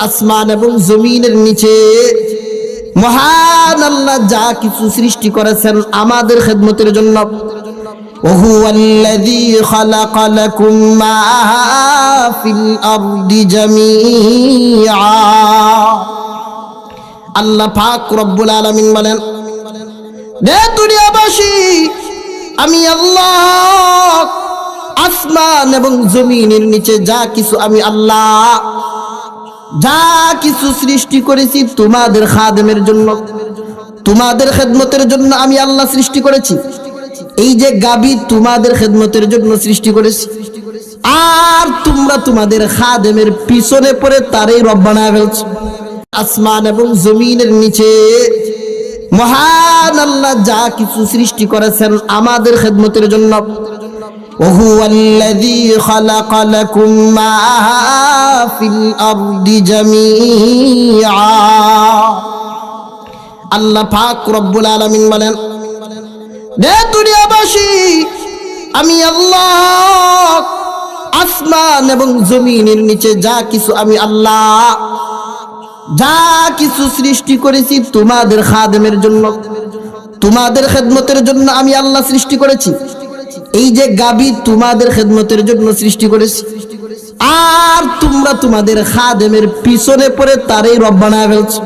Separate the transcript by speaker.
Speaker 1: আসমান এবং জমিনের নিচে মহান আল্লাহ যা কিছু সৃষ্টি করেছেন আমাদের খেদমতের জন্য। وهو الذي خلق لكم ما في الأرض جميعا আল্লাহ পাক রব্বুল আলামিন বলেন, রে দুনিয়াবাসী, আমি আল্লাহ আসমান এবং জমিনের নিচে যা কিছু আমি আল্লাহ যা কিছু সৃষ্টি করেছি তোমাদের খাদেমের জন্য, তোমাদের খেদমতের জন্য আমি আল্লাহ সৃষ্টি করেছি। এই যে গাবি তোমাদের খেদমতের জন্য সৃষ্টি করেছি, আর তোমরা তোমাদের খাদেমের পিছনে পড়ে তারই রব বানায় ফেলছো। আসমান এবং জমিনের নিচে মহান আল্লাহ যা কিছু সৃষ্টি করেছেন আমাদের খেদমতের জন্য। وهو الذي خلق لكم ما في الأرض جميعا আল্লাহ পাক রব্বুল আলামিন বলেন, রে দুনিয়াবাসী, আমি আল্লাহ আসমান এবং জমিনের নিচে যা কিছু আমি আল্লাহ যা কিছু সৃষ্টি করেছি তোমাদের খাদেমের জন্য, তোমাদের খেদমতের জন্য আমি আল্লাহ সৃষ্টি করেছি। এই যে গাবি তোমাদের খেদমতের জন্য সৃষ্টি করেছি, আর তোমরা তোমাদের খাদেমের পিছনে পড়ে তারই রব বানায় ফেলছো।